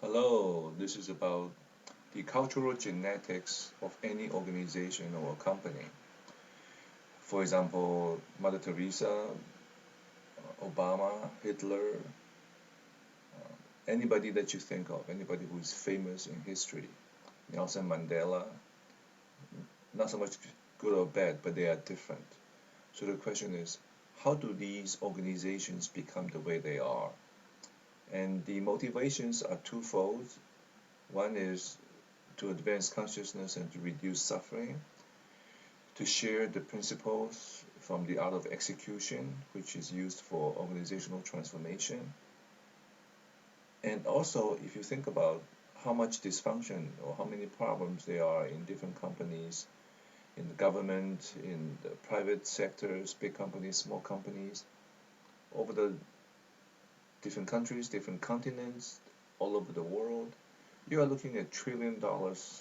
Hello, this is about the cultural genetics of any organization or company. For example, Mother Teresa, Obama, Hitler, anybody that you think of, anybody who is famous in history, Nelson Mandela, not so much good or bad, but they are different. So the question is, how do these organizations become the way they are? And the motivations are twofold. One is to advance consciousness and to reduce suffering, to share the principles from the art of execution, which is used for organizational transformation. And also, if you think about how much dysfunction or how many problems there are in different companies, in the government, in the private sectors, big companies, small companies, over the different countries, different continents, all over the world, you are looking at trillions of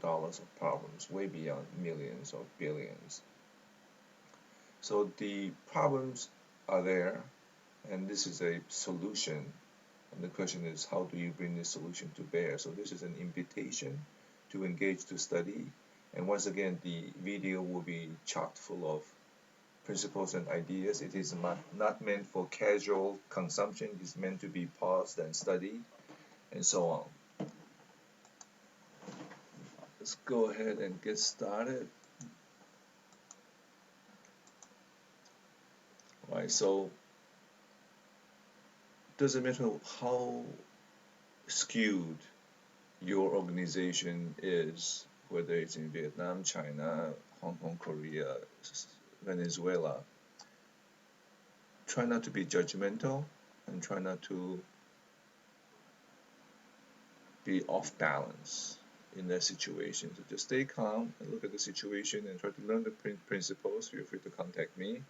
dollars of problems, way beyond millions or billions. So the problems are there, and this is a solution. And the question is, how do you bring this solution to bear? So this is an invitation to engage, to study. And once again, the video will be chock full of principles and ideas. It is not meant for casual consumption. It's meant to be paused and studied, and so on. Let's go ahead and get started. All right, so doesn't matter how skewed your organization is, whether it's in Vietnam, China, Hong Kong, Korea, Venezuela, try not to be judgmental and try not to be off balance in that situation. So just stay calm and look at the situation and try to learn the principles. Feel free to contact me,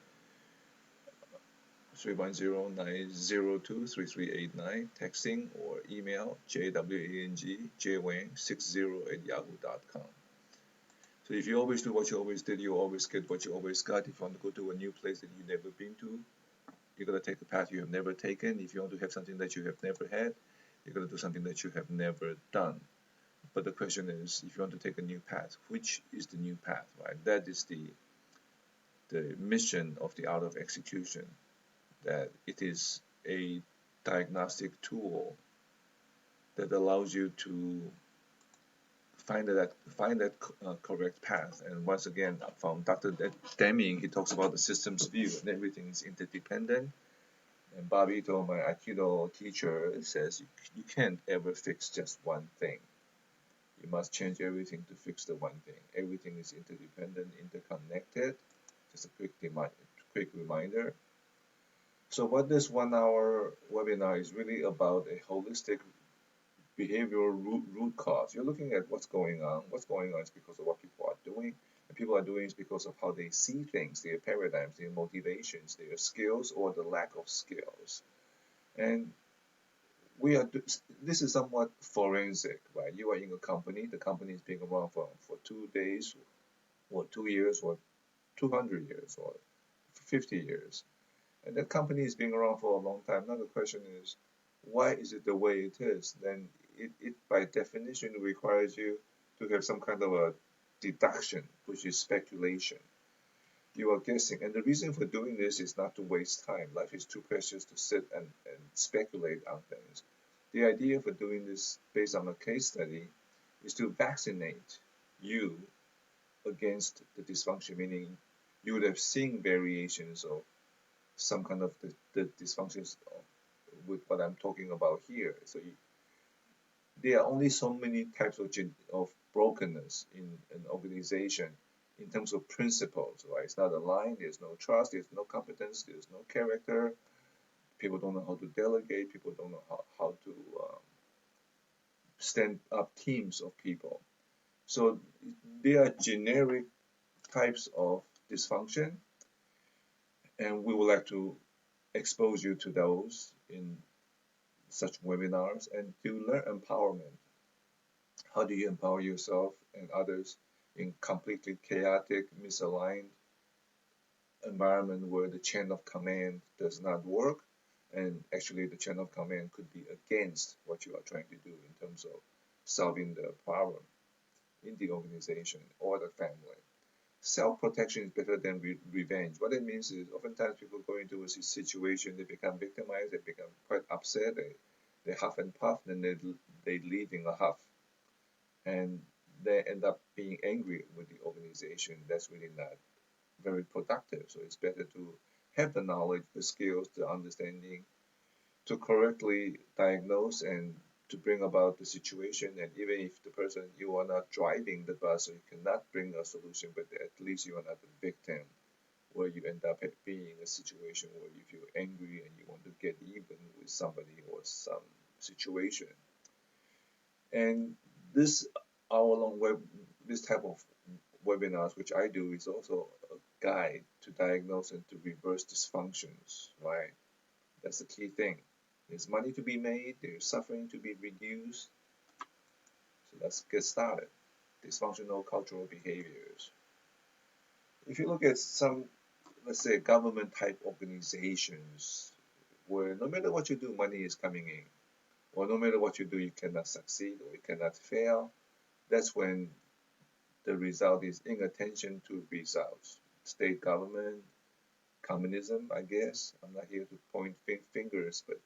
310-902-3389, texting or email jwang60@yahoo.com. So if you always do what you always did, you always get what you always got. If you want to go to a new place that you've never been to, you're going to take a path you have never taken. If you want to have something that you have never had, you're going to do something that you have never done. But the question is, if you want to take a new path, which is the new path, right? That is the mission of the art of execution, that it is a diagnostic tool that allows you to find that correct path. And once again, from Dr. Deming, he talks about the systems view, and everything is interdependent. And Bobby Ito, my Aikido teacher, says you can't ever fix just one thing. You must change everything to fix the one thing. Everything is interdependent, interconnected. Just a quick reminder. So what this 1 hour webinar is really about, a holistic behavioral root cause. You're looking at what's going on. What's going on is because of what people are doing. And people are doing is because of how they see things, their paradigms, their motivations, their skills, or the lack of skills. And this is somewhat forensic, right? You are in a company. The company is being around for 2 days, or 2 years, or 200 years, or 50 years. And that company is being around for a long time. Now the question is, why is it the way it is? Then it by definition requires you to have some kind of a deduction, which is speculation. You are guessing. And the reason for doing this is not to waste time. Life is too precious to sit and speculate on things. The idea for doing this based on a case study is to vaccinate you against the dysfunction, meaning you would have seen variations of some kind of the dysfunctions with what I'm talking about here. So there are only so many types of brokenness in an organization in terms of principles, right? It's not aligned, there's no trust, there's no competence, there's no character. People don't know how to delegate, people don't know how to stand up teams of people. So there are generic types of dysfunction, and we would like to expose you to those in such webinars and to learn empowerment. How do you empower yourself and others in completely chaotic, misaligned environment where the chain of command does not work? And actually, the chain of command could be against what you are trying to do in terms of solving the problem in the organization or the family. Self-protection is better than revenge. What it means is oftentimes people go into a situation, they become victimized, they become quite upset, they huff and puff, and they leave in a huff, and they end up being angry with the organization. That's really not very productive. So it's better to have the knowledge, the skills, the understanding to correctly diagnose and to bring about the situation. And even if the person, you are not driving the bus, so you cannot bring a solution, but at least you are not the victim where you end up being in a situation where you feel angry and you want to get even with somebody or some situation. And this hour-long this type of webinars, which I do, is also a guide to diagnose and to reverse dysfunctions, right? That's the key thing. There's money to be made, there's suffering to be reduced. So let's get started. Dysfunctional cultural behaviors. If you look at some, let's say, government type organizations, where no matter what you do, money is coming in, or no matter what you do, you cannot succeed or you cannot fail, that's when the result is inattention to results. State government, communism, I guess. I'm not here to point fingers, but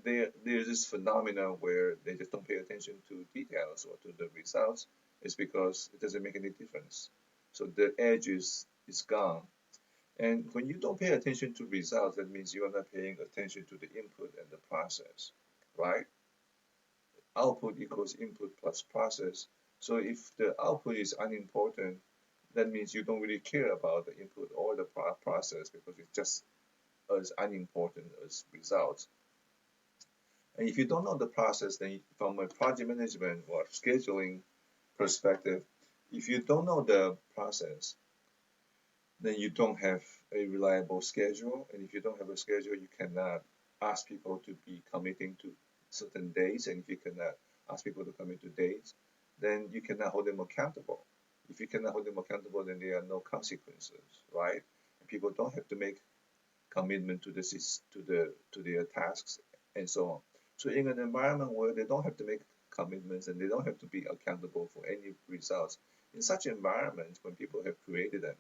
there's this phenomenon where they just don't pay attention to details or to the results. It's because it doesn't make any difference. So the edge is gone. And when you don't pay attention to results, that means you are not paying attention to the input and the process, right? Output equals input plus process. So if the output is unimportant, that means you don't really care about the input or the process because it's just as unimportant as results. And if you don't know the process, then from a project management or scheduling perspective, if you don't know the process, then you don't have a reliable schedule. And if you don't have a schedule, you cannot ask people to be committing to certain days. And if you cannot ask people to commit to dates, then you cannot hold them accountable. If you cannot hold them accountable, then there are no consequences, right? And people don't have to make commitment to their tasks and so on. So in an environment where they don't have to make commitments and they don't have to be accountable for any results, in such environments when people have created them,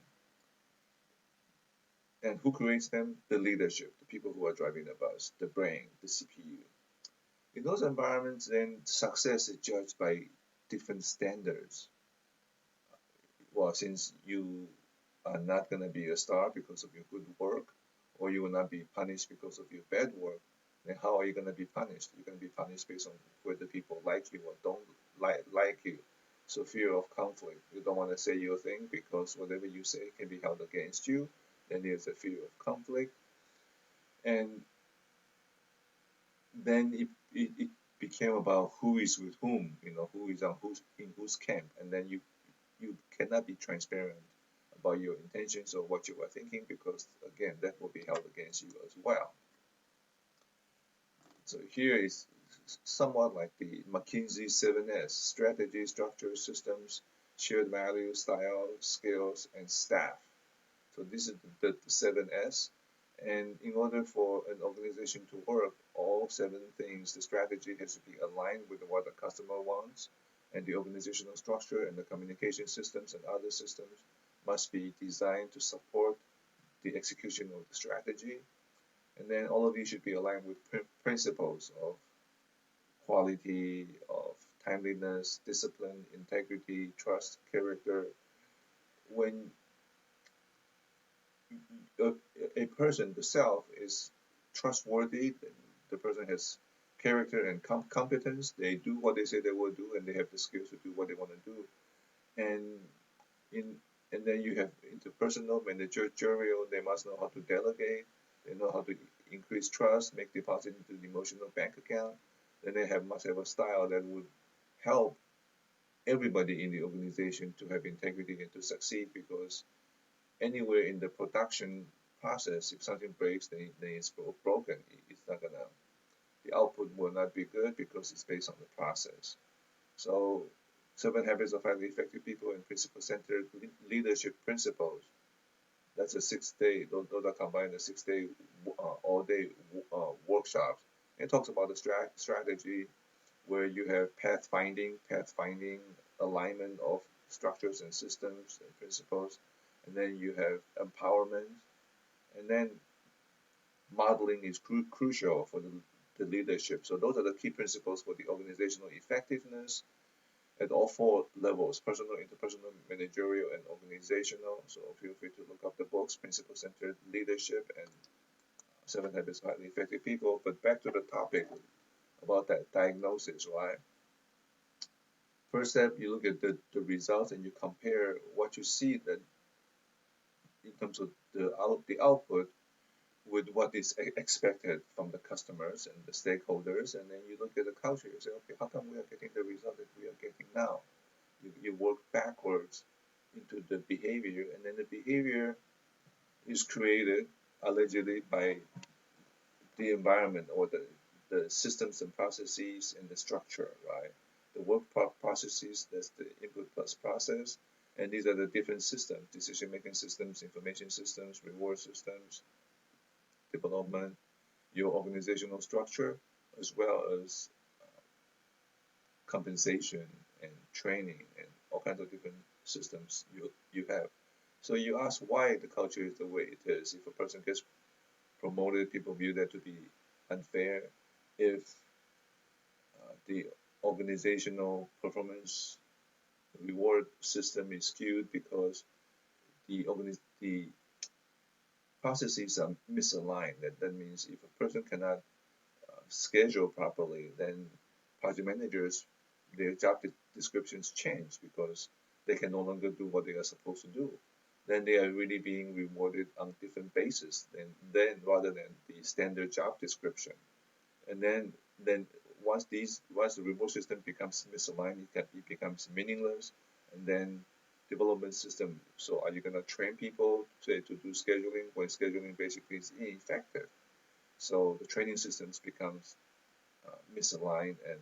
and who creates them? The leadership, the people who are driving the bus, the brain, the CPU. In those environments, then success is judged by different standards. Well, since you are not going to be a star because of your good work, or you will not be punished because of your bad work, then how are you going to be punished? You're going to be punished based on whether people like you or don't like you. So fear of conflict. You don't want to say your thing because whatever you say can be held against you. Then there's a fear of conflict. And then it became about who is with whom, who is on in whose camp. And then you cannot be transparent about your intentions or what you are thinking because, again, that will be held against you as well. So here is somewhat like the McKinsey 7S: strategy, structure, systems, shared values, style, skills, and staff. So this is the 7S. And in order for an organization to work, all 7 things, the strategy has to be aligned with what the customer wants, and the organizational structure and the communication systems and other systems must be designed to support the execution of the strategy. And then all of these should be aligned with principles of quality, of timeliness, discipline, integrity, trust, character. When a person, the self, is trustworthy, the person has character and competence, they do what they say they will do, and they have the skills to do what they want to do. And in and then you have interpersonal, managerial, they must know how to delegate, they know how to increase trust, make deposit into the emotional bank account. Then they must have a style that would help everybody in the organization to have integrity and to succeed because anywhere in the production process, if something breaks, then it's broken. It's not gonna, the output will not be good because it's based on the process. So 7 habits of highly effective people and principle-centered leadership principles. That's a 6 day. Those are combined a 6 day all day workshops. It talks about the strategy where you have pathfinding, alignment of structures and systems and principles, and then you have empowerment, and then modeling is crucial for the leadership. So those are the key principles for the organizational effectiveness at all four levels: personal, interpersonal, managerial, and organizational. So feel free to look up the books, Principle Centered Leadership and Seven Habits of Highly Effective People. But back to the topic about that diagnosis, right? First step, you look at the results and you compare what you see that in terms of the output with what is expected from the customers and the stakeholders, and then you look at the culture. You say, okay, how come we are getting the result that we are getting now? You work backwards into the behavior, and then the behavior is created allegedly by the environment or the systems and processes and the structure, right? The work processes, that's the input plus process, and these are the different systems: decision-making systems, information systems, reward systems, development, your organizational structure, as well as compensation and training and all kinds of different systems you have. So you ask why the culture is the way it is. If a person gets promoted, people view that to be unfair. If the organizational performance reward system is skewed because the processes are misaligned, that means if a person cannot schedule properly, then project managers, their job descriptions change because they can no longer do what they are supposed to do. Then they are really being rewarded on different basis then rather than the standard job description. And then once the reward system becomes misaligned, it becomes meaningless. And then development system. So are you going to train people to do scheduling when scheduling basically is ineffective? So the training systems becomes misaligned and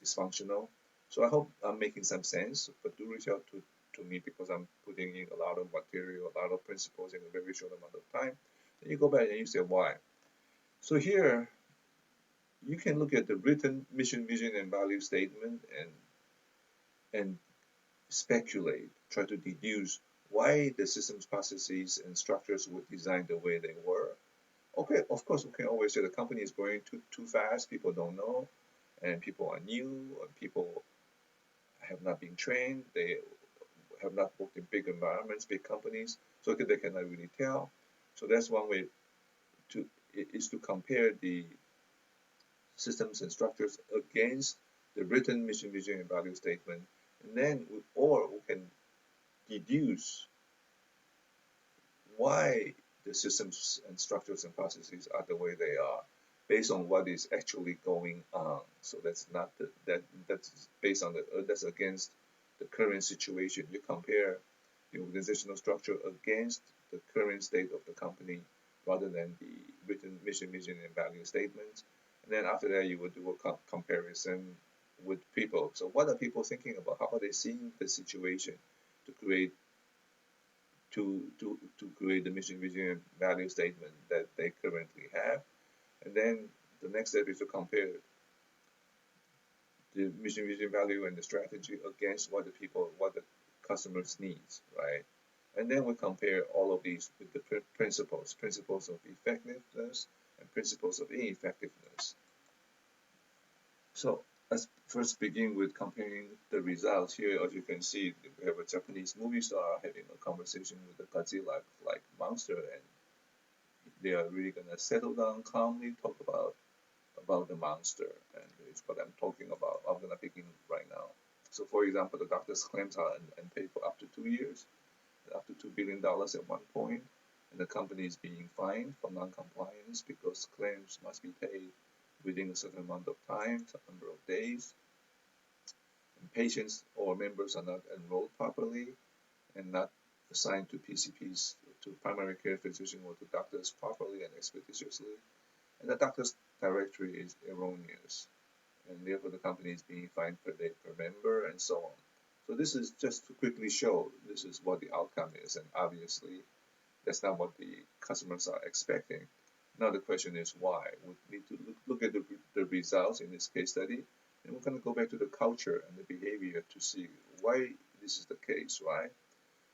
dysfunctional. So I hope I'm making some sense, but do reach out to me because I'm putting in a lot of material, a lot of principles in a very short amount of time. Then you go back and you say why. So here you can look at the written mission, vision, and value statement and speculate, try to deduce why the systems, processes, and structures were designed the way they were. Okay, of course, we can always say the company is growing too fast, people don't know, and people are new, and people have not been trained, they have not worked in big environments, big companies, so they cannot really tell. So that's one way is to compare the systems and structures against the written mission, vision, and value statement, and then we can deduce why the systems and structures and processes are the way they are based on what is actually going on. So that's not that's based on that's against the current situation. You compare the organizational structure against the current state of the company rather than the written mission, vision, and value statements. And then after that, you would do a comparison with people. So what are people thinking about? How are they seeing the situation to create to create the mission, vision, and value statement that they currently have? And then the next step is to compare the mission, vision, value, and the strategy against what the customers needs, right? And then we compare all of these with the principles of effectiveness and principles of ineffectiveness. So let's first begin with comparing the results. Here, as you can see, we have a Japanese movie star having a conversation with a Godzilla-like monster, and they are really going to settle down calmly, talk about the monster, and it's what I'm talking about. I'm going to begin right now. So, for example, the doctor's claims are unpaid for up to 2 years, up to $2 billion at one point, and the company is being fined for non-compliance because claims must be paid within a certain amount of time, a number of days. And patients or members are not enrolled properly and not assigned to PCPs, to primary care physician or to doctors properly and expeditiously. And the doctor's directory is erroneous, and therefore the company is being fined per day per member, and so on. So this is just to quickly show this is what the outcome is, and obviously That's not what the customers are expecting. Now the question is why. We need to look at the results in this case study, and we're going to go back to the culture and the behavior to see why this is the case, right?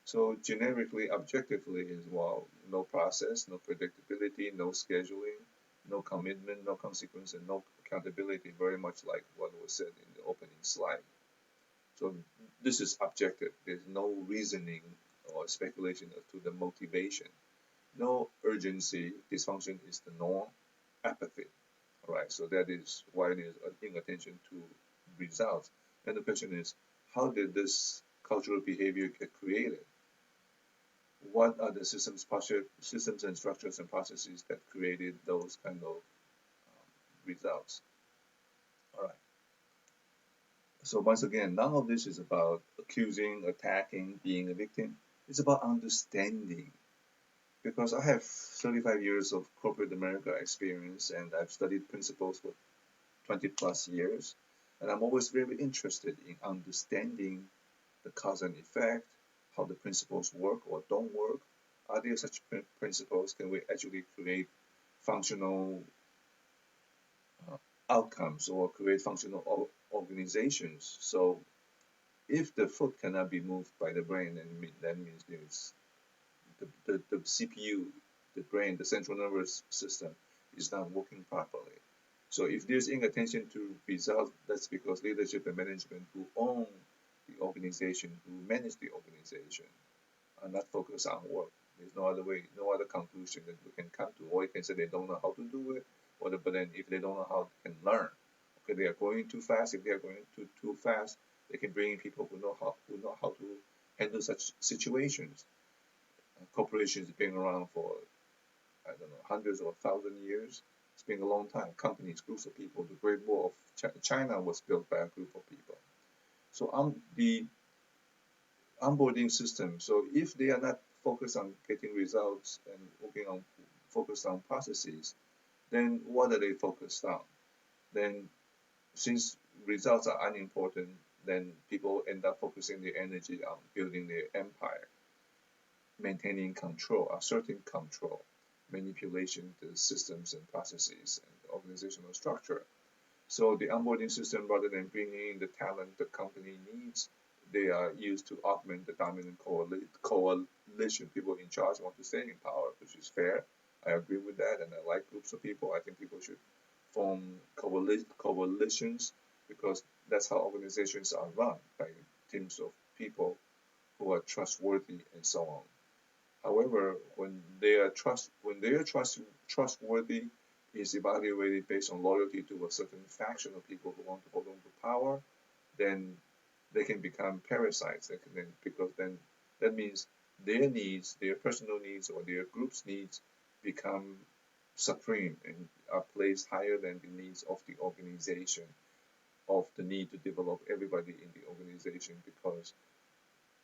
So generically, objectively is, well, no process, no predictability, no scheduling, no commitment, no consequence, and no accountability, very much like what was said in the opening slide. So this is objective. There's no reasoning or speculation as to the motivation. No urgency. Dysfunction is the norm. Apathy. All right. So that is why there's inattention to results. And the question is, how did this cultural behavior get created? What are the systems and structures and processes that created those kind of results? All right. So once again, none of this is about accusing, attacking, being a victim. It's about understanding. Because I have 35 years of corporate America experience and I've studied principles for 20 plus years. And I'm always very interested in understanding the cause and effect, how the principles work or don't work. Are there such principles? Can we actually create functional outcomes or create functional organizations? So if the foot cannot be moved by the brain, then that means there's the CPU, the brain, the central nervous system is not working properly. So if there's inattention to results, that's because leadership and management who own the organization, who manage the organization, are not focused on work. There's no other way, no other conclusion that we can come to. Or you can say they don't know how to do it, but then if they don't know how, they can learn. Okay, they are going too fast. If they are going too fast, they can bring in people who know how to handle such situations. Corporations have been around for, I don't know, hundreds or 1,000 years. It's been a long time. Companies, groups of people. The Great Wall of China was built by a group of people. So the onboarding system. So if they are not focused on getting results and focused on processes, then what are they focused on? Then since results are unimportant, then people end up focusing their energy on building their empire, maintaining control, asserting control, manipulation the systems and processes and the organizational structure. So the onboarding system, rather than bringing in the talent the company needs, they are used to augment the dominant coalition. People in charge want to stay in power, which is fair. I agree with that, and I like groups of people. I think people should form coalitions because that's how organizations are run, by teams of people who are trustworthy and so on. However, when their trustworthy is evaluated based on loyalty to a certain faction of people who want to hold on to power, then they can become parasites. Because then that means their needs, their personal needs or their group's needs become supreme and are placed higher than the needs of the organization, of the need to develop everybody in the organization, because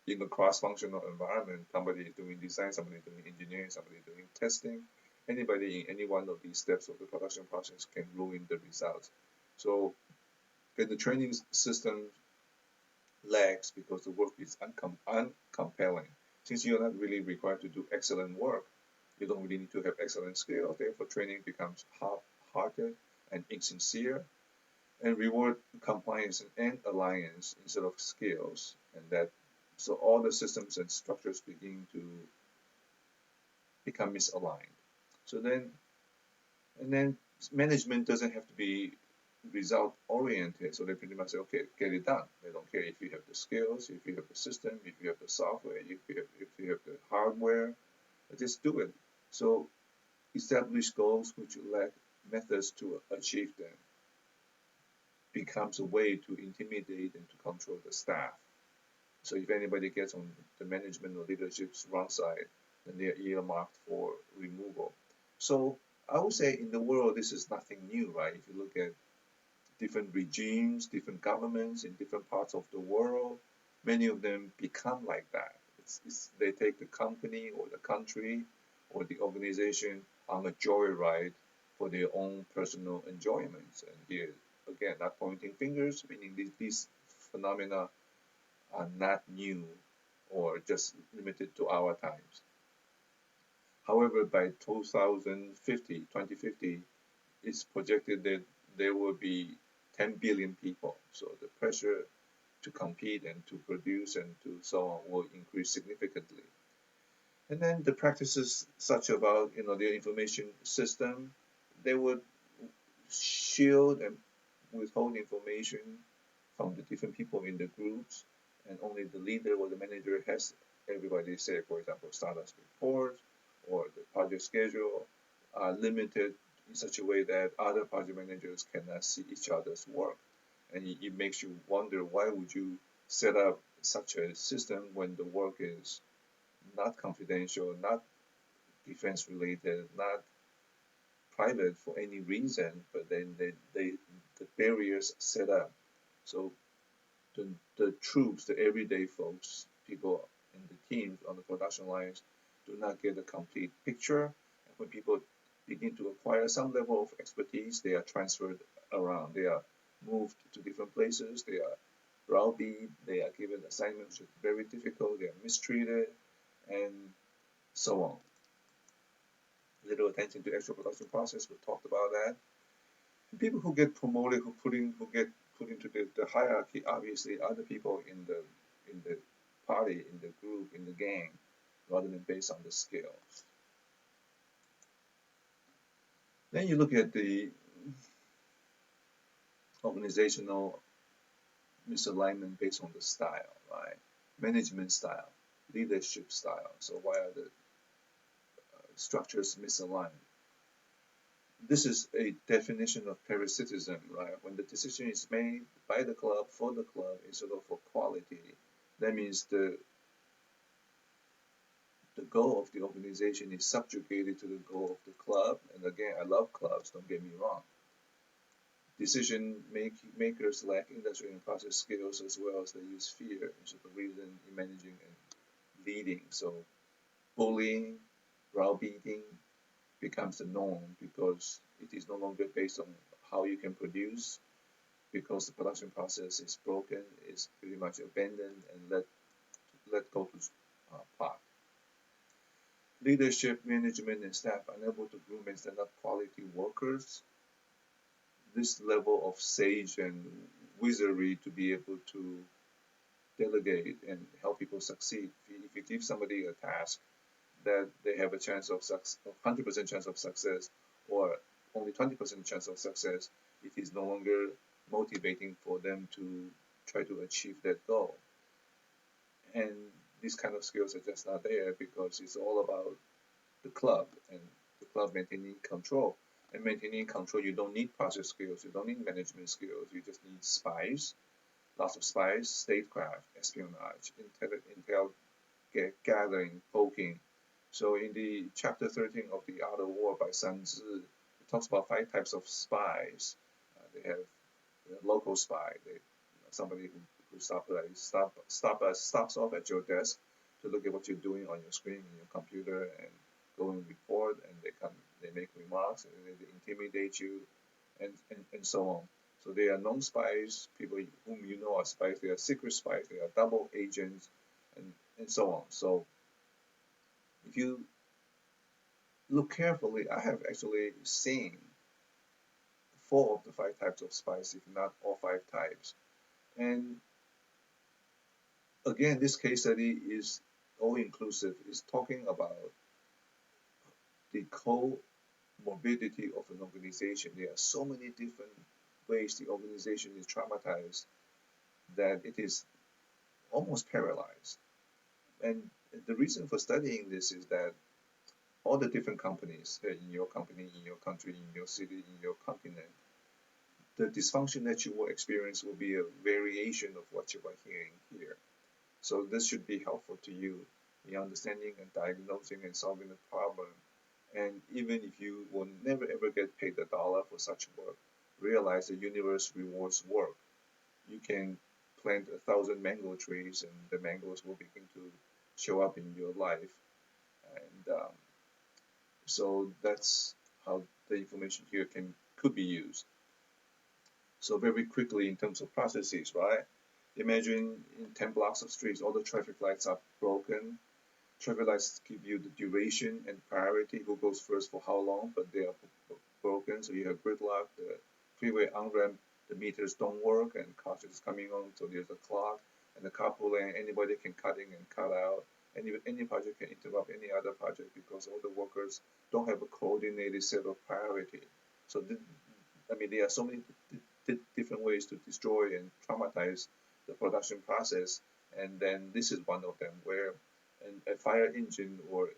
in a cross-functional environment, somebody is doing design, somebody is doing engineering, somebody is doing testing. Anybody in any one of these steps of the production process can ruin the results. So if the training system lags because the work is uncompelling, since you're not really required to do excellent work, you don't really need to have excellent skills. Therefore, training becomes half-hearted and insincere, and reward compliance and alliance instead of skills, and that so all the systems and structures begin to become misaligned. So then, and then management doesn't have to be result oriented. So they pretty much say, okay, get it done. They don't care if you have the skills, if you have the system, if you have the software, if you have the hardware, just do it. So establish goals which lack methods to achieve them becomes a way to intimidate and to control the staff. So if anybody gets on the management or leadership's wrong side, then they are earmarked for removal. So I would say in the world, this is nothing new, right? If you look at different regimes, different governments in different parts of the world, many of them become like that. They take the company or the country or the organization on a joyride for their own personal enjoyments. And here, again, not pointing fingers, meaning these phenomena are not new or just limited to our times. However, by 2050, it's projected that there will be 10 billion people. So the pressure to compete and to produce and to so on will increase significantly. And then the practices such about their information system, they would shield and withhold information from the different people in the groups, and only the leader or the manager has everybody say, for example, status report or the project schedule are limited in such a way that other project managers cannot see each other's work. And it makes you wonder, why would you set up such a system when the work is not confidential, not defense related, not private for any reason, but then the barriers set up. So the troops, the everyday folks, people in the teams on the production lines do not get a complete picture. And when people begin to acquire some level of expertise, they are transferred around. They are moved to different places. They are browbeat. They are given assignments which are very difficult. They are mistreated, and so on. Little attention to actual production process. We talked about that. And people who get promoted, who get put into the hierarchy, obviously other people in the party, in the group, in the gang, rather than based on the skills. Then you look at the organizational misalignment based on the style, right? Management style, leadership style. So why are the structures misaligned? This is a definition of parasitism, right? When the decision is made by the club for the club instead of for quality, that means the goal of the organization is subjugated to the goal of the club. And again, I love clubs, don't get me wrong. Decision makers lack industry and process skills, as well as they use fear instead of reason in managing and leading. So bullying, browbeating becomes the norm because it is no longer based on how you can produce, because the production process is broken, is pretty much abandoned and let go to pot. Leadership, management, and staff unable to groom and stand up quality workers. This level of sage and wizardry to be able to delegate and help people succeed. If you give somebody a task that they have a chance of 100% chance of success, or only 20% chance of success, it is no longer motivating for them to try to achieve that goal. And these kind of skills are just not there because it's all about the club and the club maintaining control. And maintaining control, you don't need process skills, you don't need management skills, you just need spies, lots of spies, statecraft, espionage, intel gathering, poking. So in the chapter 13 of The Art of War by Sun Tzu, it talks about 5 types of spies. They have local spy, somebody who stops off at your desk to look at what you're doing on your screen, in your computer, and go and report, and they make remarks, and they intimidate you, and so on. So they are known spies, people whom you know are spies, they are secret spies, they are double agents, and so on. So if you look carefully, I have actually seen 4 of the 5 types of spies, if not all 5 types. And again, this case study is all-inclusive. It's talking about the comorbidity of an organization. There are so many different ways the organization is traumatized that it is almost paralyzed. And the reason for studying this is that all the different companies in your company, in your country, in your city, in your continent, the dysfunction that you will experience will be a variation of what you are hearing here. So this should be helpful to you in understanding and diagnosing and solving the problem. And even if you will never ever get paid $1 for such work, realize the universe rewards work. You can plant 1,000 mango trees and the mangoes will begin to show up in your life. And so that's how the information here could be used. So very quickly in terms of processes, right? Imagine in 10 blocks of streets, all the traffic lights are broken. traffic lights give you the duration and priority, who goes first for how long, but they are broken, so you have gridlock, the freeway on-ramp, the meters don't work, and cars is coming on, so there's a clock, and the carpool lane, anybody can cut in and cut out, any project can interrupt any other project because all the workers don't have a coordinated set of priority. So, I mean, there are so many different ways to destroy and traumatize the production process, and then this is one of them where a fire engine or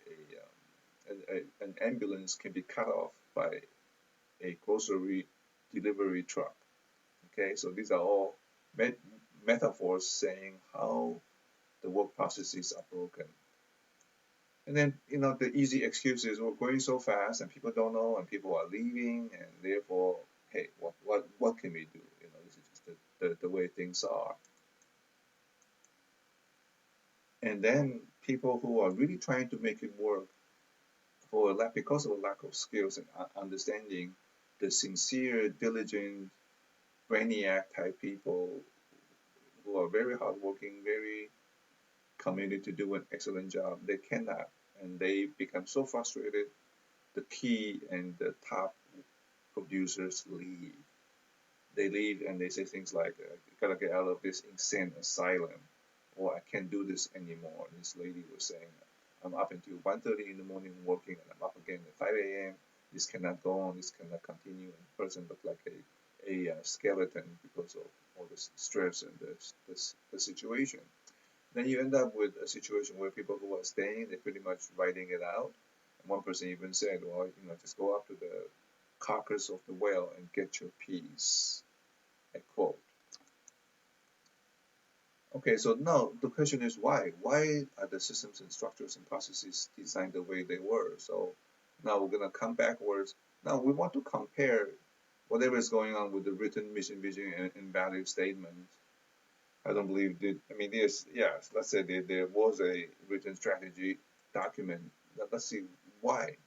an ambulance can be cut off by a grocery delivery truck. Okay, so these are all metaphors saying how the work processes are broken. And then, the easy excuse is we're going so fast and people don't know and people are leaving and therefore, hey, what can we do? This is just the way things are. And then people who are really trying to make it work because of a lack of skills and understanding, the sincere, diligent, brainiac type people who are very hardworking, very committed to do an excellent job, they cannot, and they become so frustrated. The key and the top producers leave. They leave and they say things like, "Gotta get out of this insane asylum," or "I can't do this anymore." This lady was saying, "I'm up until 1:30 in the morning working, and I'm up again at 5 a.m. This cannot go on. This cannot continue." And the person looked like a skeleton because of all the stress and the situation. Then you end up with a situation where people who are staying, they're pretty much writing it out. And one person even said, "Well, just go up to the carcass of the whale and get your peace." I quote. Okay, so now the question is why? Why are the systems and structures and processes designed the way they were? So now we're going to come backwards. Now we want to compare whatever is going on with the written mission, vision, and value statement. I don't believe that, let's say there was a written strategy document. Let's see why.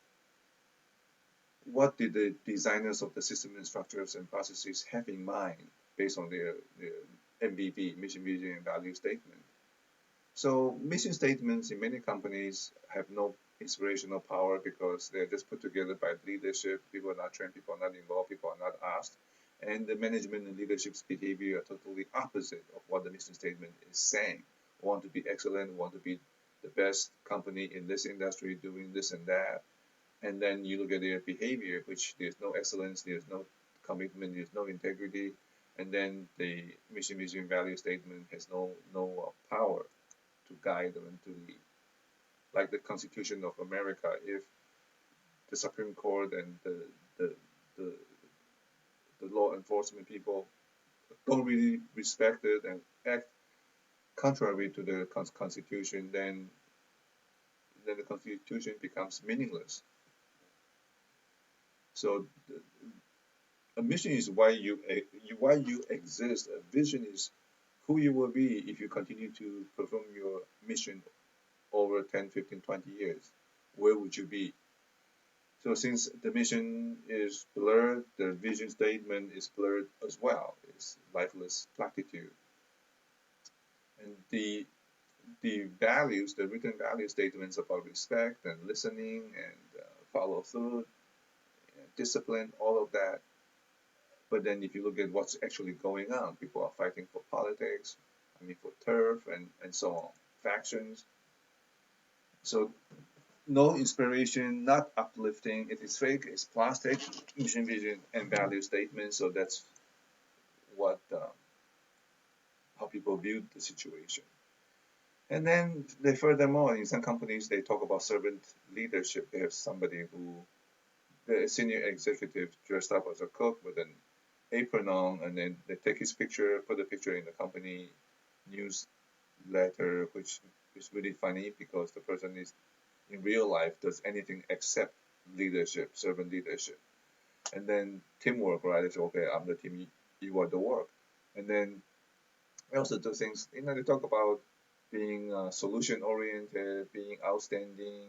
What did the designers of the system and structures and processes have in mind based on their MVP, mission, vision, and value statement? So mission statements in many companies have no inspirational power because they're just put together by leadership. People are not trained, people are not involved, people are not asked. And the management and leadership's behavior are totally opposite of what the mission statement is saying. We want to be excellent, we want to be the best company in this industry doing this and that. And then you look at their behavior, which there's no excellence, there's no commitment, there's no integrity, and then the mission, vision, value statement has no power to guide them and to lead. Like the Constitution of America, if the Supreme Court and the law enforcement people don't really respect it and act contrary to the Constitution, then the Constitution becomes meaningless. So a mission is why you exist. A vision is who you will be if you continue to perform your mission over 10, 15, 20 years. Where would you be? So since the mission is blurred, the vision statement is blurred as well. It's lifeless platitude. And the values, the written value statements about respect and listening and follow through, discipline, all of that. But then if you look at what's actually going on, people are fighting for politics, for turf and so on, factions. So no inspiration, not uplifting, it is fake, it's plastic, mission, vision, and value statement. So that's what how people view the situation. And then furthermore, in some companies, they talk about servant leadership. They have somebody the senior executive dressed up as a cook with an apron on, and then they take his picture, put the picture in the company newsletter, which is really funny because the person is in real life does anything except leadership, servant leadership. And then teamwork, right? It's okay, I'm the team, you are the work. And then I also do things, they talk about being solution oriented, being outstanding,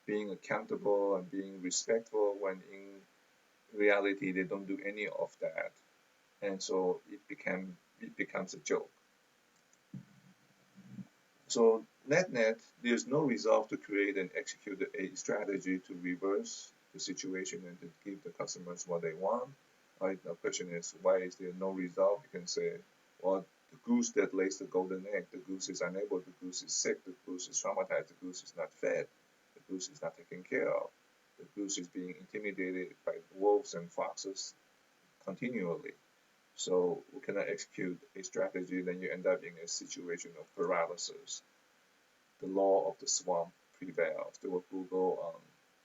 being accountable, and being respectful, when in reality they don't do any of that. And so it becomes a joke. So net, there's no resolve to create and execute a strategy to reverse the situation and to give the customers what they want. Right? The question is, why is there no resolve? You can say, well, the goose that lays the golden egg, the goose is unable, the goose is sick, the goose is traumatized, the goose is not fed, the goose is not taken care of, the goose is being intimidated by wolves and foxes continually. So we cannot execute a strategy, then you end up in a situation of paralysis. The law of the swamp prevails. They will Google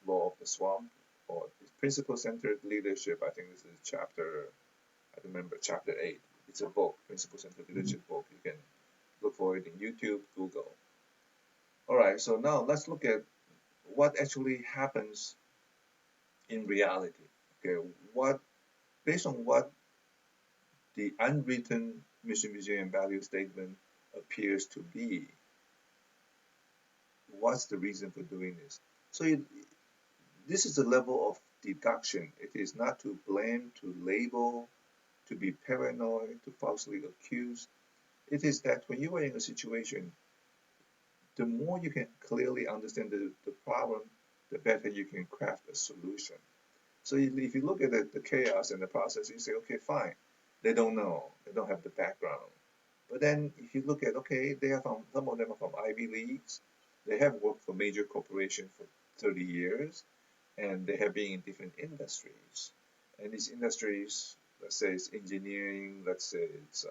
law of the swamp or principle-centered leadership. I think this is chapter, I remember chapter 8. It's a book, principle-centered leadership book. You can look for it in YouTube, Google. All right, so now let's look at what actually happens in reality. Okay, based on what the unwritten mission, vision, and value statement appears to be, what's the reason for doing this? So this is a level of deduction. It is not to blame, to label, to be paranoid, to falsely accuse. It is that when you are in a situation, the more you can clearly understand the problem, the better you can craft a solution. So if you look at the chaos and the process, you say, okay, fine. They don't know. They don't have the background. But then if you look at, okay, some of them are from Ivy Leagues. They have worked for major corporations for 30 years, and they have been in different industries. And these industries, let's say it's engineering, let's say it's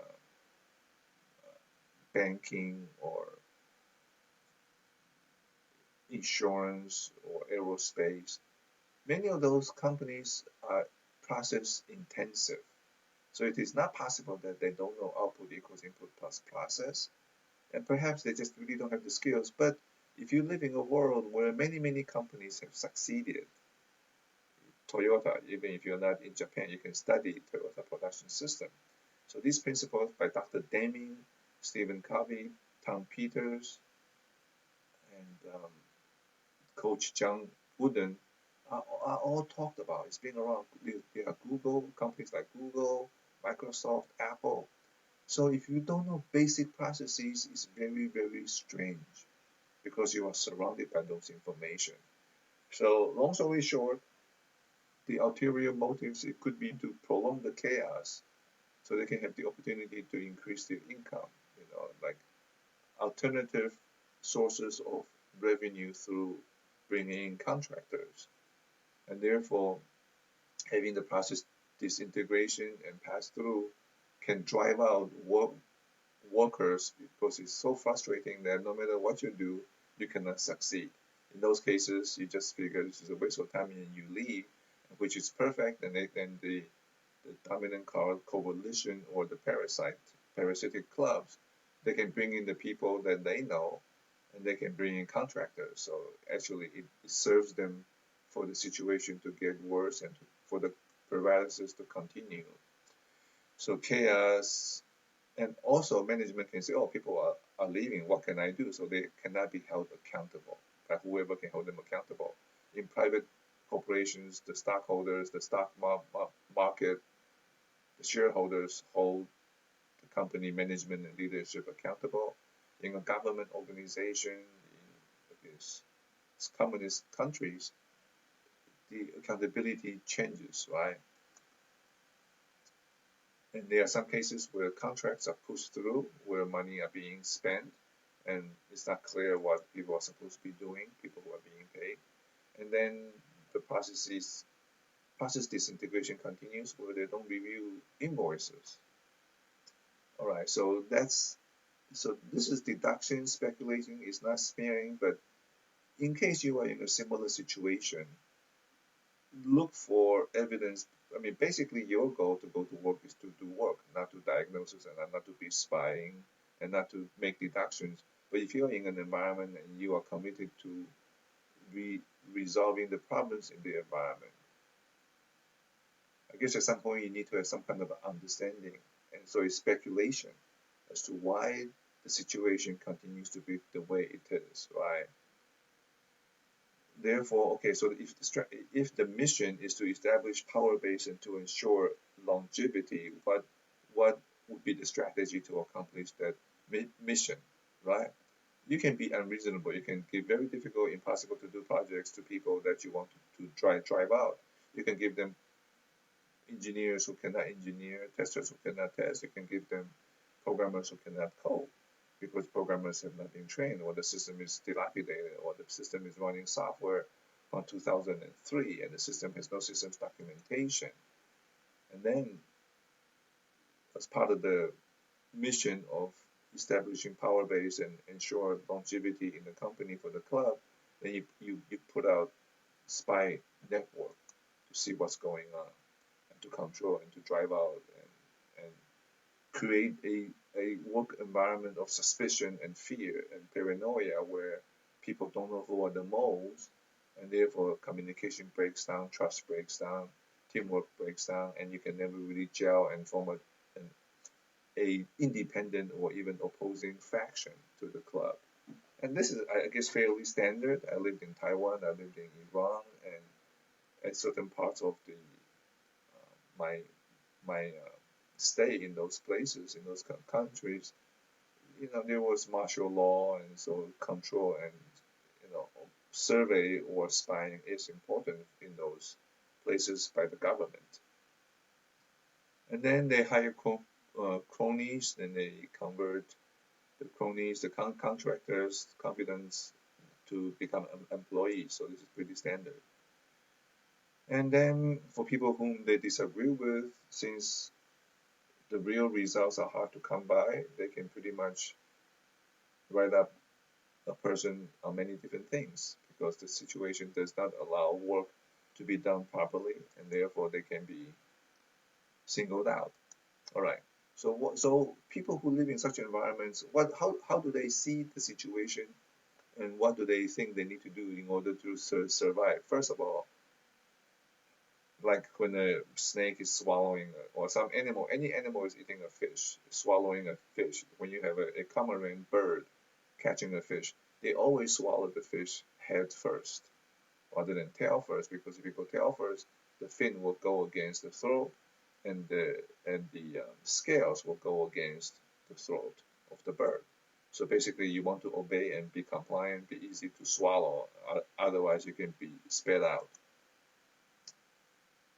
banking or insurance or aerospace. Many of those companies are process intensive. So it is not possible that they don't know output equals input plus process. And perhaps they just really don't have the skills. But if you live in a world where many companies have succeeded, Toyota, even if you're not in Japan, you can study Toyota production system. So these principles by Dr. Deming, Stephen Covey, Tom Peters, and Coach John Wooden are all talked about. It's been around. There are companies like Google, Microsoft, Apple. So if you don't know basic processes, it's very strange because you are surrounded by those information. So long story short, the ulterior motives, it could be to prolong the chaos so they can have the opportunity to increase their income, like alternative sources of revenue through bringing in contractors. And therefore, having the process disintegration and pass through can drive out workers because it's so frustrating that no matter what you do, you cannot succeed. In those cases, you just figure this is a waste of time and you leave, which is perfect. And then the dominant coalition or the parasitic clubs, they can bring in the people that they know and they can bring in contractors. So actually it serves them for the situation to get worse and for the paralysis to continue. So chaos, and also management can say, oh, people are leaving, what can I do? So they cannot be held accountable by whoever can hold them accountable. In private corporations, the stockholders, the stock market, the shareholders hold the company management and leadership accountable. In a government organization, in these communist countries, the accountability changes, right? And there are some cases where contracts are pushed through, where money are being spent, and it's not clear what people are supposed to be doing, people who are being paid. And then the process disintegration continues where they don't review invoices. All right, so this is deduction, speculating, it's not sparing, but in case you are in a similar situation, look for evidence. I mean, basically your goal to go to work is to do work, not to diagnose and not to be spying and not to make deductions. But if you're in an environment and you are committed to resolving the problems in the environment, I guess at some point you need to have some kind of understanding. And so it's speculation as to why the situation continues to be the way it is, right? Therefore, okay, so if the mission is to establish power base and to ensure longevity, what would be the strategy to accomplish that mission, right? you can be unreasonable. You can give very difficult, impossible to do projects to people that you want to drive out. You can give them engineers who cannot engineer, testers who cannot test. You can give them programmers who cannot code because programmers have not been trained, or the system is dilapidated, or the system is running software from 2003 and the system has no systems documentation. And then, as part of the mission of establishing power base and ensure longevity in the company for the club, then you put out spy network to see what's going on and to control and to drive out and create a work environment of suspicion and fear and paranoia where people don't know who are the moles, and therefore communication breaks down, trust breaks down, teamwork breaks down, and you can never really gel and form a independent or even opposing faction to the club. And this is, I guess, fairly standard. I lived in Taiwan, I lived in Iran, and at certain parts of the my stay in those places, in those countries, there was martial law, and so control and survey or spying is important in those places by the government. And then they hire cronies, and they convert the cronies, the contractors, confidants to become employees. So this is pretty standard. And then for people whom they disagree with, since the real results are hard to come by, they can pretty much write up a person on many different things because the situation does not allow work to be done properly, and therefore they can be singled out. All right. So people who live in such environments, how do they see the situation, and what do they think they need to do in order to survive? First of all, like when a snake is swallowing, or some animal, any animal is eating a fish, swallowing a fish. When you have a cormorant bird catching a fish, they always swallow the fish head first rather than tail first, because if you go tail first, the fin will go against the throat, and the scales will go against the throat of the bird. So basically, you want to obey and be compliant, be easy to swallow. Otherwise, you can be spit out.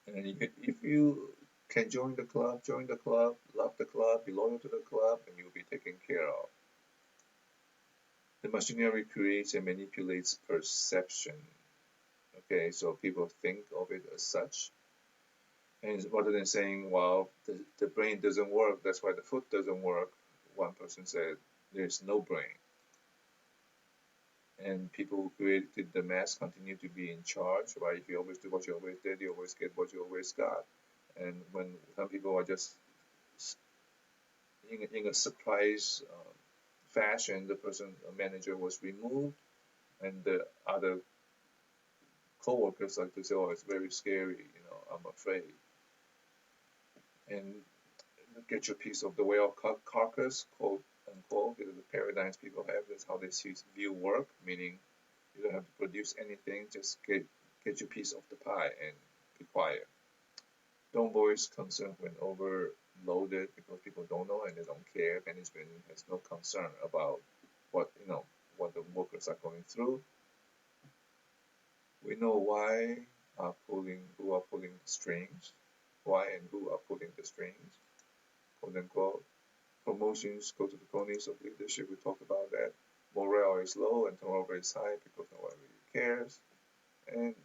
And if you can join the club, love the club, be loyal to the club, and you'll be taken care of. The machinery creates and manipulates perception. Okay, so people think of it as such. And rather than saying, well, the brain doesn't work, that's why the foot doesn't work, one person said, there's no brain. And people who created the mass continue to be in charge, right? If you always do what you always did, you always get what you always got. And when some people are just in a surprise fashion, the manager was removed, and the other co-workers like to say, oh, it's very scary, I'm afraid. And get your piece of the whale carcass, quote unquote, because the paradigms people have, that's how they view work, meaning you don't have to produce anything, just get your piece of the pie and be quiet. Don't voice concern when overloaded, because people don't know and they don't care. Management has no concern about what the workers are going through. We know who are pulling the strings, why and who are pulling the strings, quote unquote. Promotions go to the cronies of leadership. We talked about that. Morale is low and turnover is high because no one really cares. And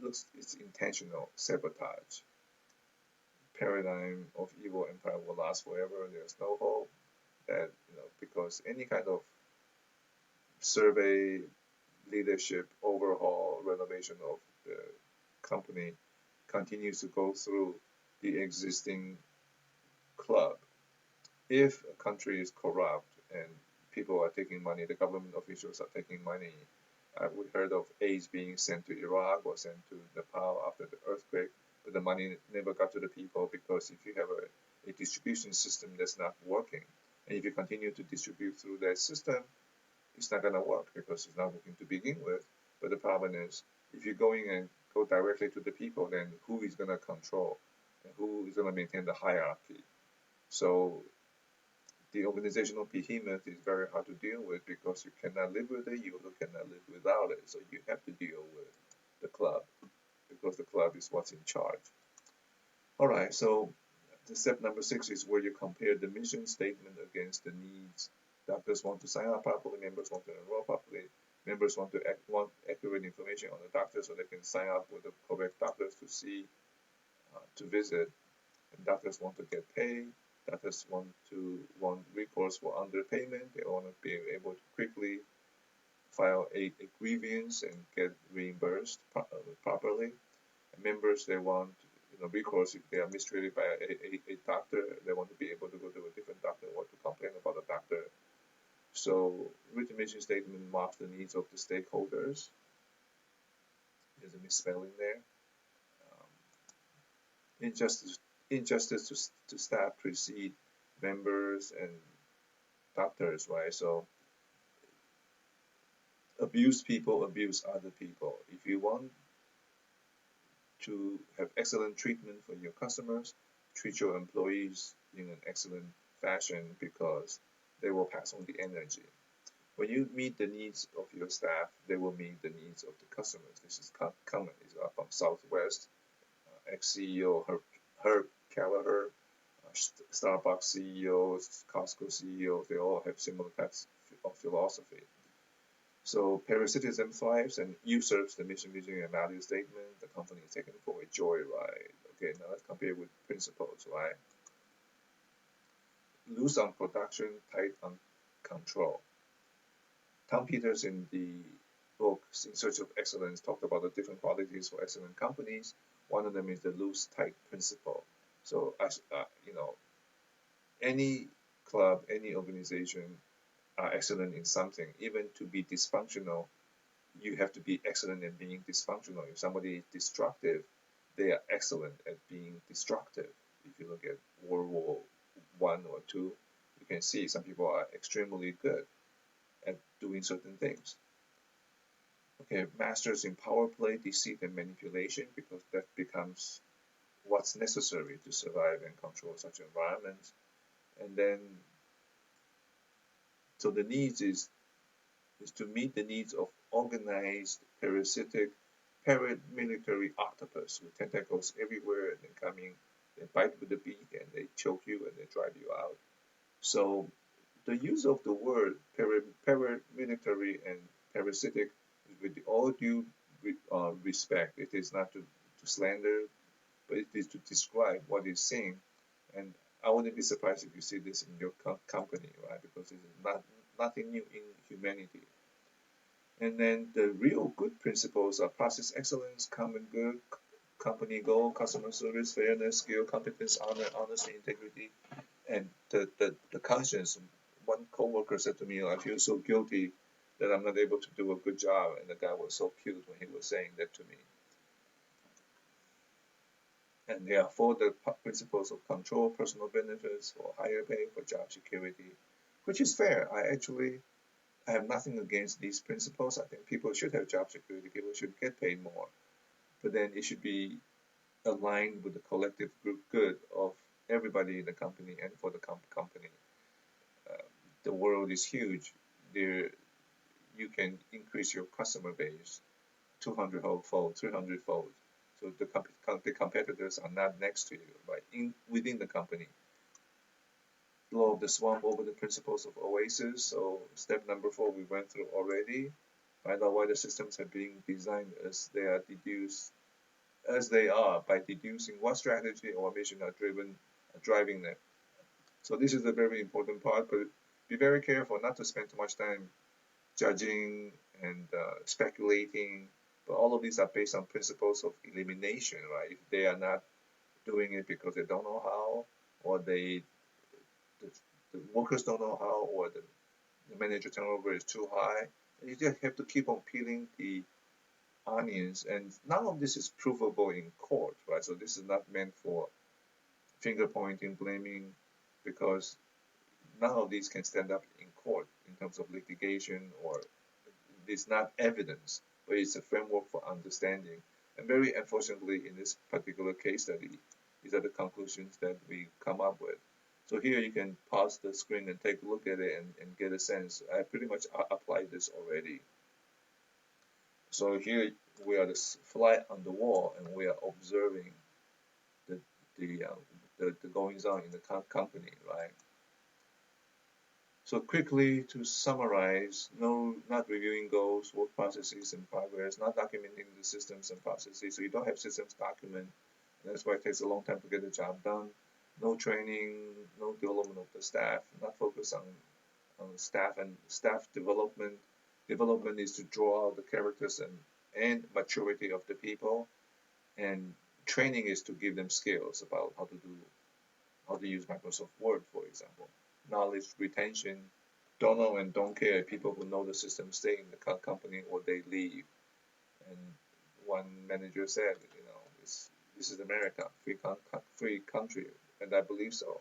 it's intentional sabotage. Paradigm of evil empire will last forever. There's no hope that because any kind of survey, leadership, overhaul, renovation of the company continues to go through the existing club. If a country is corrupt and people are taking money, the government officials are taking money. We heard of aids being sent to Iraq or sent to Nepal after the earthquake, but the money never got to the people, because if you have a distribution system that's not working, and if you continue to distribute through that system, it's not going to work because it's not working to begin with. But the problem is, if you're going and go directly to the people, then who is going to control and who is going to maintain the hierarchy? So the organizational behemoth is very hard to deal with because you cannot live with it, you also cannot live without it. So you have to deal with the club because the club is what's in charge. All right, so the step number 6 is where you compare the mission statement against the needs. Doctors want to sign up properly, members want to enroll properly, members want accurate information on the doctor so they can sign up with the correct doctors to see, to visit, and doctors want to get paid. Doctors want recourse for underpayment. They want to be able to quickly file a grievance and get reimbursed properly. And members, they want recourse if they are mistreated by a doctor. They want to be able to go to a different doctor or to complain about the doctor. So written mission statement maps the needs of the stakeholders. There's a misspelling there. Injustice to staff precede members and doctors, right? So abuse people abuse other people. If you want to have excellent treatment for your customers, treat your employees in an excellent fashion because they will pass on the energy. When you meet the needs of your staff, they will meet the needs of the customers. This is common. It's from Southwest, ex-CEO Herb Kelleher, Starbucks CEOs, Costco CEOs, they all have similar types of philosophy. So parasitism thrives and usurps the mission, vision, and value statement. The company is taken for a joyride. Okay, now let's compare with principles, right? Loose on production, tight on control. Tom Peters in the book In Search of Excellence talked about the different qualities for excellent companies. One of them is the loose, tight principle. So, any club, any organization are excellent in something. Even to be dysfunctional, you have to be excellent in being dysfunctional. If somebody is destructive, they are excellent at being destructive. If you look at World War I or II, you can see some people are extremely good at doing certain things. Okay, masters in power play, deceit, and manipulation, because that becomes what's necessary to survive and control such environments. And then, so the needs is to meet the needs of organized, parasitic, paramilitary octopus with tentacles everywhere and then coming, they bite with the beak and they choke you and they drive you out. So the use of the word paramilitary and parasitic, with all due respect, it is not to slander, but it is to describe what is seen. And I wouldn't be surprised if you see this in your company, right? Because it is nothing new in humanity. And then the real good principles are process excellence, common good, company goal, customer service, fairness, skill, competence, honor, honesty, integrity, and the conscience. One coworker said to me, I feel so guilty that I'm not able to do a good job. And the guy was so cute when he was saying that to me. And therefore, the principles of control, personal benefits, for higher pay, for job security, which is fair. I have nothing against these principles. I think people should have job security. People should get paid more. But then it should be aligned with the collective group good of everybody in the company and for the company. The world is huge. You can increase your customer base 200-fold, 300-fold. So the competitors are not next to you, right? Within the company. Law of the swamp over the principles of oasis. So step number 4 we went through already. Find out why the systems have been designed as they are by deducing what strategy or mission are driving them. So this is a very important part, but be very careful not to spend too much time judging and speculating. But all of these are based on principles of elimination, right? If they are not doing it because they don't know how, or the workers don't know how, or the manager turnover is too high, you just have to keep on peeling the onions. And none of this is provable in court, right? So this is not meant for finger pointing, blaming, because none of these can stand up in court in terms of litigation, or it's not evidence, but it's a framework for understanding. And very unfortunately, in this particular case study, these are the conclusions that we come up with. So here you can pause the screen and take a look at it and get a sense. I pretty much applied this already. So here we are the fly on the wall, and we are observing the the uh, the goings on in the company, right? So quickly to summarize, no, not reviewing goals, work processes and progress, not documenting the systems and processes. So you don't have systems document. That's why it takes a long time to get the job done. No training, no development of the staff, not focus on staff and staff development. Development is to draw out the characters and maturity of the people, and training is to give them skills about how to use Microsoft Word, for example. Knowledge retention, don't know and don't care. People who know the system stay in the company or they leave. And one manager said, this is America, free country, and I believe so.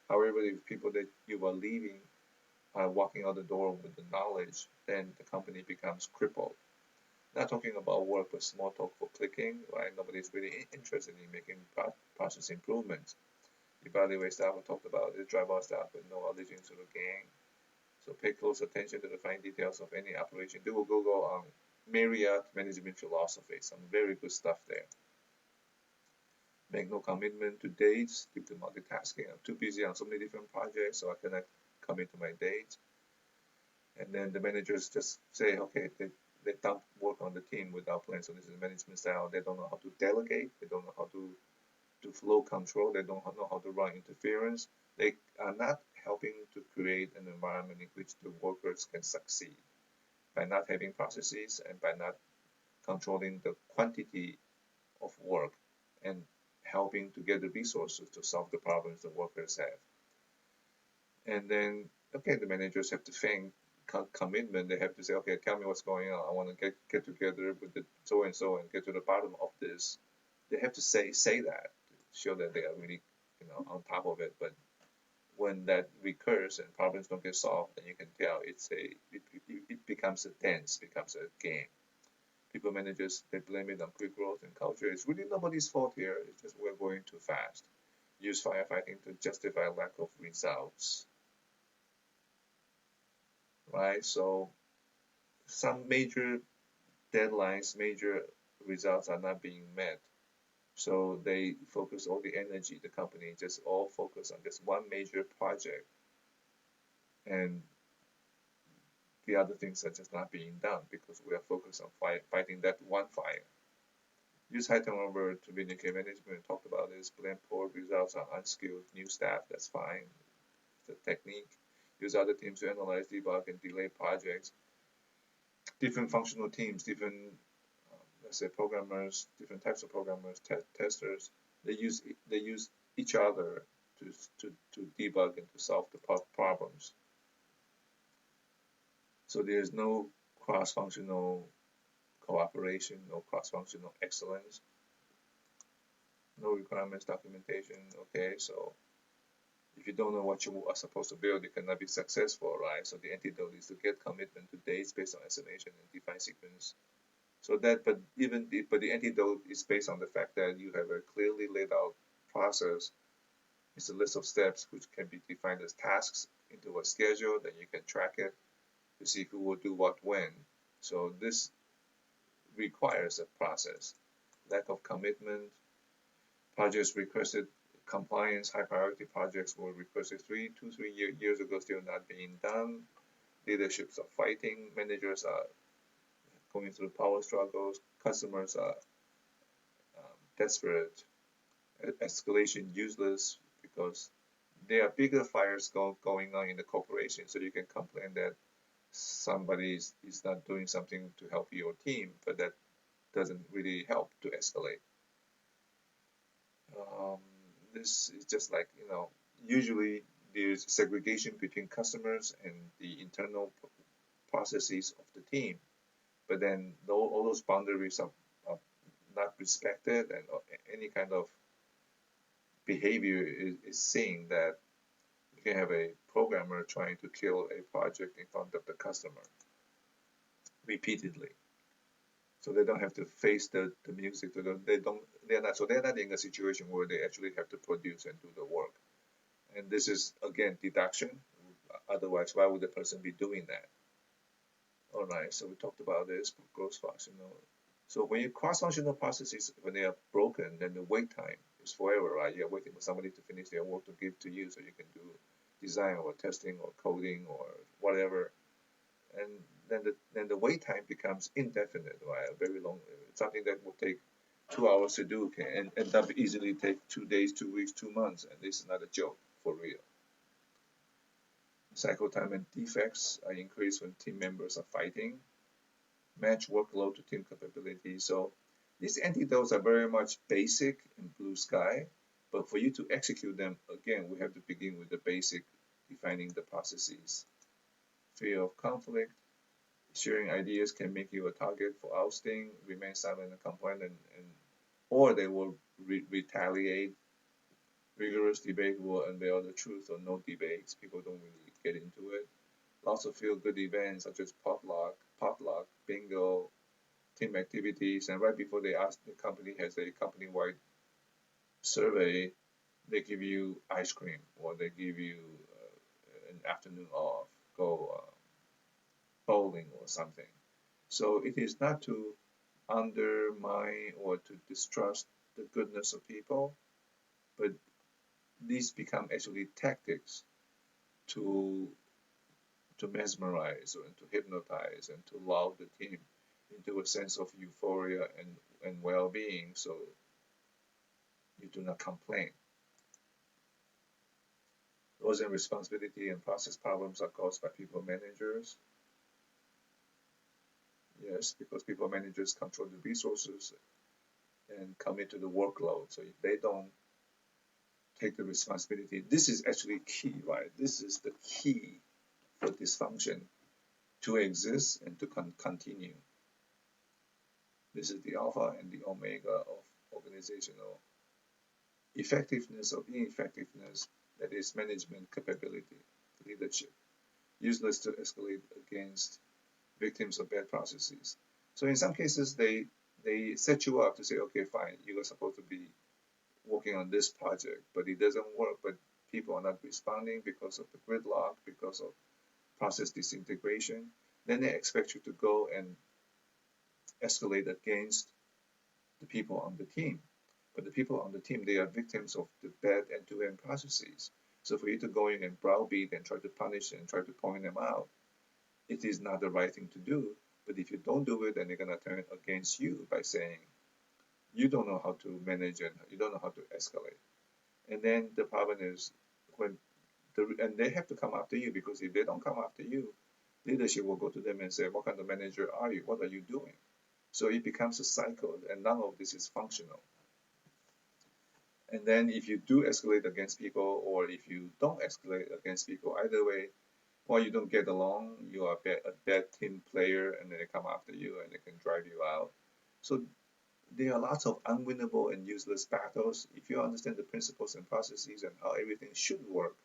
However, if people that you are leaving are walking out the door with the knowledge, then the company becomes crippled. Not talking about work, but small talk for clicking, right? Nobody's really interested in making process improvements. Evaluate staff, I talked about it, drive out staff with no allegiance to the gang. So pay close attention to the fine details of any operation. Do a Google on Marriott management philosophy. Some very good stuff there. Make no commitment to dates due to multitasking. I'm too busy on so many different projects, so I cannot commit to my dates. And then the managers just say, okay, they dump work on the team without plan. So this is management style. They don't know how to delegate. They don't know how to flow control. They don't know how to run interference. They are not helping to create an environment in which the workers can succeed by not having processes and by not controlling the quantity of work and helping to get the resources to solve the problems the workers have. And then, okay, the managers have to think commitment. They have to say, okay, tell me what's going on. I want to get together with the so and so and get to the bottom of this. They have to say that to show that they are really on top of it. But when that recurs and problems don't get solved, then you can tell it becomes a dance, becomes a game. People managers, they blame it on quick growth and culture. It's really nobody's fault here. It's just we're going too fast. Use firefighting to justify lack of results. Right? So some major deadlines, major results are not being met. So they focus all the energy, the company just all focus on this one major project. And the other things are just not being done because we are focused on fighting that one fire. Use high turnover to vindicate management. Talked about this. Blame poor results on unskilled new staff. That's fine. It's a technique. Use other teams to analyze, debug, and delay projects. Different functional teams, different let's say programmers, different types of programmers, testers. They use each other to debug and to solve the problems. So there's no cross-functional cooperation, no cross-functional excellence, no requirements documentation. Okay, so if you don't know what you are supposed to build, you cannot be successful, right? So the antidote is to get commitment to dates based on estimation and define sequence. So that, but the antidote is based on the fact that you have a clearly laid out process. It's a list of steps which can be defined as tasks into a schedule. Then you can track it to see who will do what when. So this requires a process. Lack of commitment. Projects requested compliance. High priority projects were requested 3 years ago, still not being done. Leaderships are fighting. Managers are going through power struggles. Customers are desperate. Escalation useless because there are bigger fires going on in the corporation. So you can complain that somebody is not doing something to help your team, but that doesn't really help to escalate. This is just like, usually there's segregation between customers and the internal processes of the team. But then all those boundaries are not respected, and any kind of behavior is seen that you can have a programmer trying to kill a project in front of the customer repeatedly. So they don't have to face the music. They're not in a situation where they actually have to produce and do the work. And this is, again, deduction. Otherwise, why would the person be doing that? All right, so we talked about this, cross-functional. So when you cross-functional processes, when they are broken, then the wait time is forever, right? You're waiting for somebody to finish their work to give to you so you can do design or testing or coding or whatever. And then the wait time becomes indefinite, right? A very long, something that will take 2 hours to do can end up easily take 2 days, 2 weeks, 2 months, and this is not a joke, for real. Cycle time and defects are increased when team members are fighting. Match workload to team capability. So these antidotes are very much basic and blue sky, but for you to execute them, again, we have to begin with the basic, defining the processes. Fear of conflict. Sharing ideas can make you a target for ousting. Remain silent and complain, or they will retaliate. Rigorous debate will unveil the truth, or no debates. People don't really get into it. Lots of feel-good events such as potluck, bingo, team activities, and right before they ask, the company has a company-wide survey, they give you ice cream or they give you an afternoon off, go bowling or something. So it is not to undermine or to distrust the goodness of people, but these become actually tactics to to mesmerize or to hypnotize and to lull the team into a sense of euphoria and well-being so you do not complain. Roles and responsibility and process problems are caused by people managers. Yes, because people managers control the resources and commit to the workload. So if they don't take the responsibility, this is actually key, right? This is the key for dysfunction to exist and to continue. This is the alpha and the omega of organizational effectiveness or ineffectiveness, that is management capability, leadership. Useless to escalate against victims of bad processes. So in some cases, they set you up to say, okay, fine, you are supposed to be working on this project, but it doesn't work. But people are not responding because of the gridlock, because of process disintegration. Then they expect you to go and escalate against the people on the team. But the people on the team, they are victims of the bad end-to-end processes. So for you to go in and browbeat and try to punish and try to point them out, it is not the right thing to do. But if you don't do it, then they're going to turn it against you by saying, you don't know how to manage it, you don't know how to escalate. And then the problem is and they have to come after you, because if they don't come after you, leadership will go to them and say, what kind of manager are you? What are you doing? So it becomes a cycle, and none of this is functional. And then if you do escalate against people, or if you don't escalate against people, either way, while you don't get along, you are a bad team player, and then they come after you and they can drive you out. So there are lots of unwinnable and useless battles. If you understand the principles and processes and how everything should work,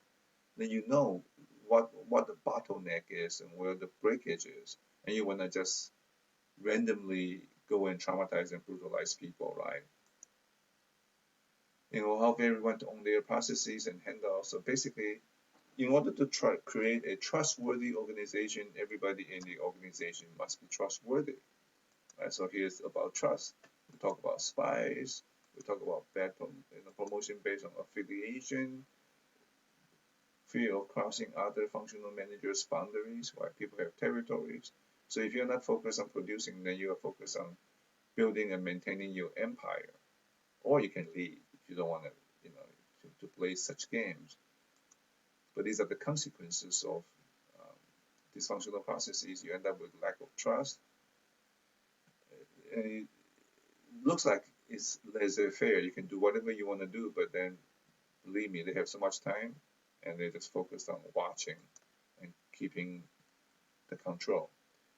then you know what the bottleneck is and where the breakage is, and you want to just randomly go and traumatize and brutalize people, right? Help everyone to own their processes and handle. So basically, in order to create a trustworthy organization, everybody in the organization must be trustworthy. Right? So here's about trust. We talk about spies. We talk about bad promotion based on affiliation, fear of crossing other functional managers' boundaries, why people have territories. So if you're not focused on producing, then you are focused on building and maintaining your empire. Or you can leave if you don't want to, to play such games. But these are the consequences of dysfunctional processes. You end up with lack of trust. And it looks like it's laissez-faire. You can do whatever you want to do, but then, believe me, they have so much time, and they're just focused on watching and keeping the control.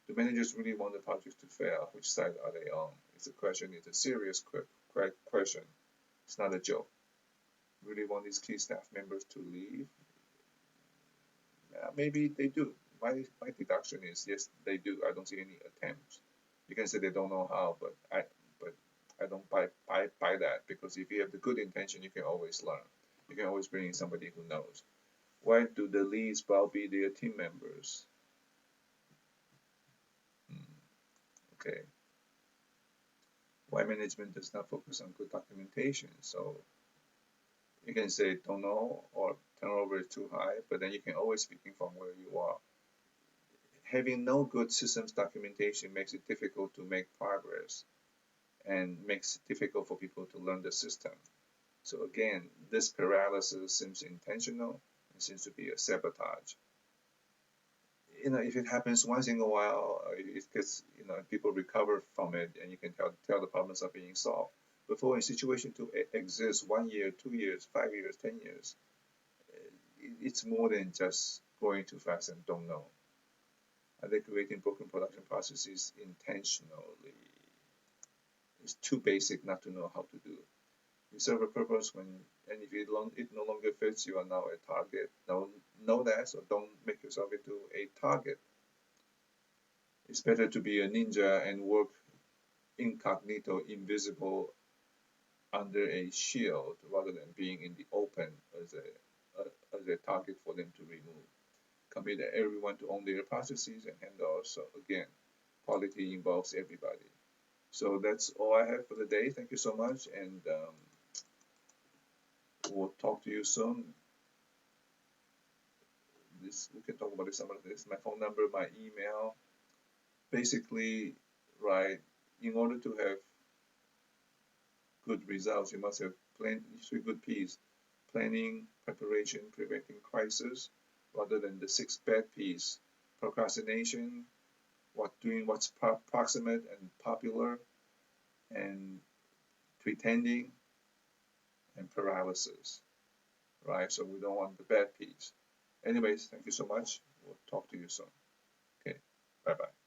Do managers really want the projects to fail? Which side are they on? It's a question. It's a serious question. It's not a joke. Really want these key staff members to leave? Yeah, maybe they do. My deduction is yes, they do. I don't see any attempts. You can say they don't know how, but I don't buy that, because if you have the good intention, you can always learn. You can always bring in somebody who knows. Why do the leads browbeat their team members? Okay. Why management does not focus on good documentation? So you can say don't know or turnover is too high, but then you can always speaking from where you are. Having no good systems documentation makes it difficult to make progress and makes it difficult for people to learn the system. So again, this paralysis seems intentional and seems to be a sabotage. If it happens once in a while, it gets, people recover from it, and you can tell the problems are being solved. But for a situation to exist 1 year, 2 years, 5 years, 10 years, it's more than just going too fast and don't know. Are they creating broken production processes intentionally? It's too basic not to know how to do. You serve a purpose and if it no longer fits, you are now a target. Know that, so don't make yourself into a target. It's better to be a ninja and work incognito, invisible under a shield, rather than being in the open as a target for them to remove. Commit everyone to own their processes and handle. So again, quality involves everybody. So that's all I have for the day. Thank you so much, and we'll talk to you soon. We can talk about some of this. My phone number, my email. Basically, right, in order to have good results, you must have 3 good P's: planning, preparation, preventing crisis, rather than the 6 bad P's: procrastination, doing what's proximate and popular, and pretending, and paralysis. Right? So we don't want the bad P's. Anyways, thank you so much. We'll talk to you soon. Okay, bye bye.